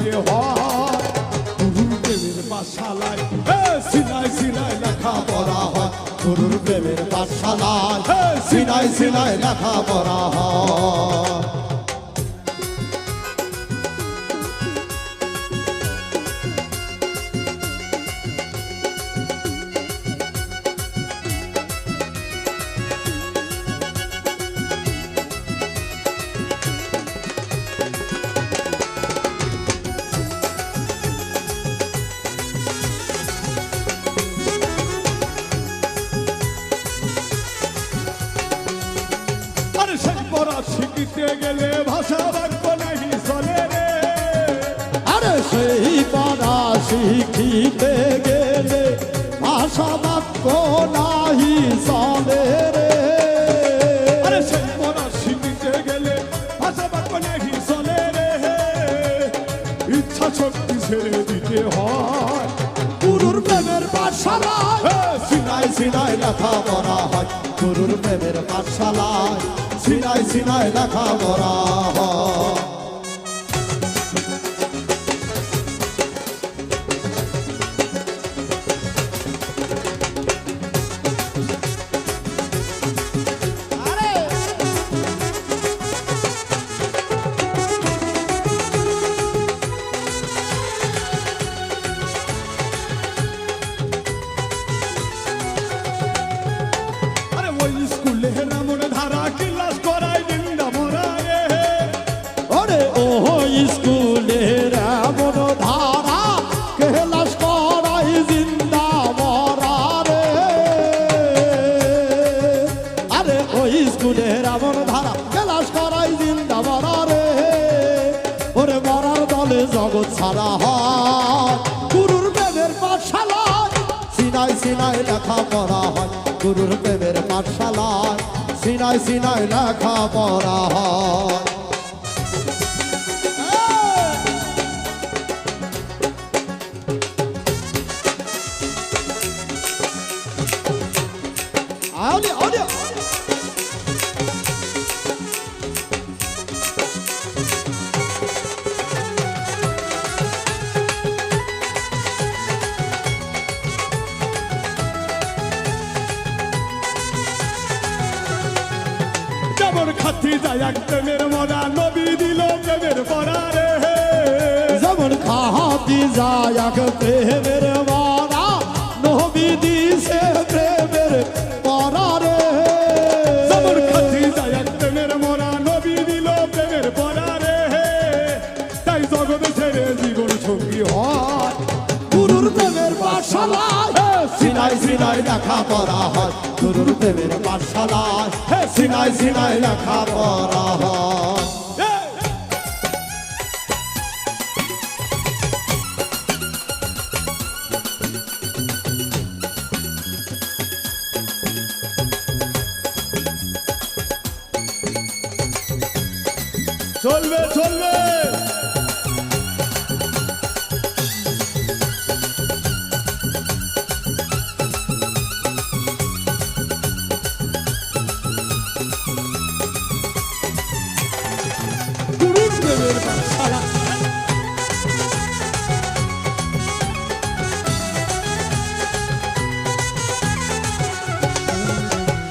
দিতে হয়। গুরুর প্রেমের পাঠশালায় সিনাই সিনাই লেখা পড়া হয়। গুরুর প্রেমের পাঠশালায় সিনাই সিনাই লেখা পড়া হয়। শিখতে গেলে ভাষা বাক্য নাহি চলে রে। আরে সেই পড়া শিখিতে গেলে ভাষা বাক্য নাহি চলে রে। আরে সেই পড়া শিখতে গেলে ভাষা বাক্য নাহি চলে রে। ইচ্ছা শক্তি ছেড়ে দিতে হয়। গুরুর প্রেমের পাঠশালায় সিনাই সিনাই লেখা পড়া হয়। গুরুর প্রেমের পাঠশালায় সিনাই সিনাই লেখা পড়া হয়। স্কুলের এমন ধারা কেলাস করাই জিন্দা মরা রে। আরে ওই স্কুলের এমন ধারা কেলাস করাই জিন্দা মরা রে। ওরে মরার দলে জগৎ ছাড়া হয়। গুরুর প্রেমের পাঠশালায় সিনাই সিনাই লেখা পড়া হয়। গুরুর প্রেমের পাঠশালায় সিনাই সিনাই লেখা পড়া হয়। যেমন খাতি যায় এক প্রেমের মরা নবী দিল প্রেমের পড়া রে। যেমন খাতি যায় এক প্রেমের মরা নবী দিছে প্রেমের পড়া রে। যেমন খাতি যায় এক প্রেমের মরা নবী দিল প্রেমের পড়া রে। তাই জগৎ ছেড়ে জীবন সঙ্গী হয়। গুরুর প্রেমের পাঠশালায় সিনাই সিনাই লেখা পড়া হয়। গুরুর প্রেমের পাঠশালায় সিনাই সিনাই লেখা পড়া হয়। চলবে চলবে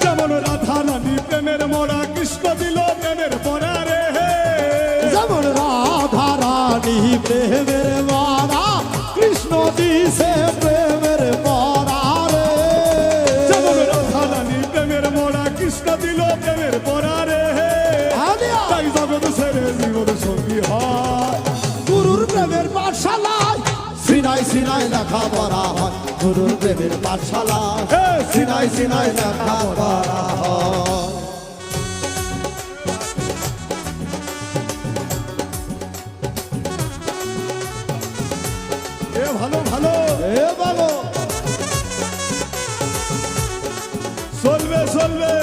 যেমন রাধা রানী প্রেমের মরা কৃষ্ণ দিল প্রেমের পড়া রে। যেমন রাধা রানী প্রেমের মরা কৃষ্ণ দিছে প্রেমের পড়া রে। যেমন রাধা রানী প্রেমের মরা কৃষ্ণ দিল প্রেমের পড়া রে। তাই জগৎ ছেড়ে জীবন সঙ্গী হয়। গুরুর প্রেমের পাঠশালায় সিনাই সিনাই লেখা পড়া হয়। গুরুর প্রেমের পাঠশালায় সিনাই সিনাই লেখা পড়া হয়। এ ভালো ভালো এ ভালো চলবে চলবে।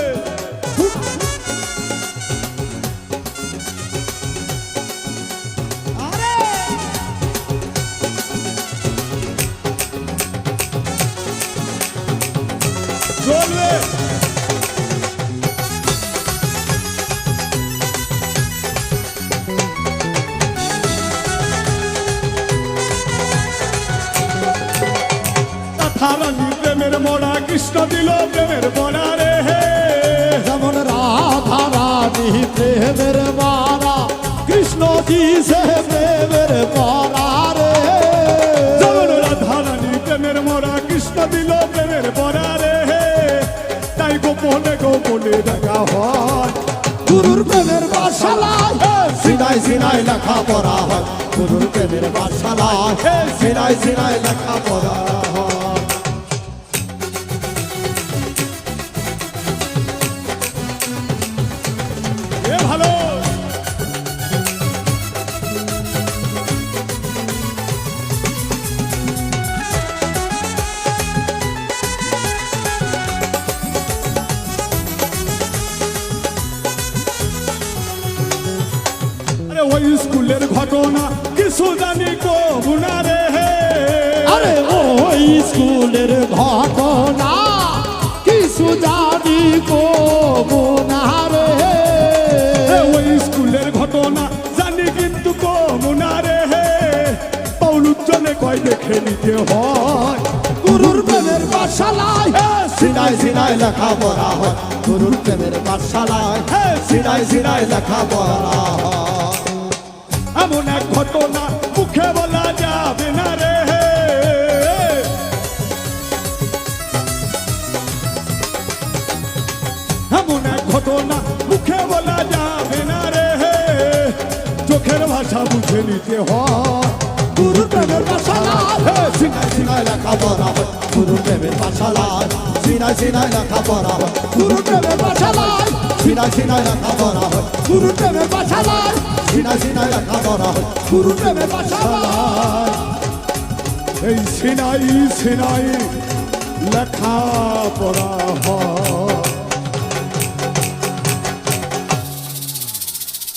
চলবে রাধারানী প্রেমের মোড়া কৃষ্ণ দিল প্রেমের পড়া রে যেমন রাধারানী প্রেমের মারা কৃষ্ণ দিছে প্রেমের পড়া রে যেমন রাধারানী প্রেমের মোড়া কৃষ্ণ দিল প্রেমের পড়া রে তাই গোপনে গোপনে দেখা হয় গুরুর প্রেমের পাঠশালায় সিনাই সিনাই লেখা পড়া হয় গুরুর প্রেমের পাঠশালায় সিনাই সিনাই লেখা পড়া হয় এ ভালো ওই স্কুলের ঘটনা কিছু জানি গো গুনা রে আরে ওই স্কুলের ঘটনা কিছু জানি গো গুনা রে ওই স্কুলের ঘটনা জানি কিন্তু গো গুনা রে পৌলুজ্জনে কয় দেখে নিতে হয় গুরুর প্রেমের পাঠশালায় সিনাই সিনাই লেখা পড়া হয় গুরুর প্রেমের পাঠশালায় সিনাই সিনাই লেখা পড়া হয় এমন এক ঘটনা মুখে বলা যাবে না রে এমন এক ঘটনা মুখে বলা যাবে না রে চোখের ভাষা বুঝে নিতে হয় গুরু প্রেমের পাঠশালায় সিনাই সিনাই লেখা পড়া হয় গুরু প্রেমের পাঠশালায় সিনাই সিনাই লেখা পড়া হয় গুরু প্রেমের পাঠশালায় সিনাই সিনাই লেখা পড়া হয় গুরু প্রেমের পাঠশালায় সিনাই সিনাই লেখা পড়া হয় গুরু প্রেমের পাঠশালায় এই সিনাই সিনাই লেখা পড়া হয়।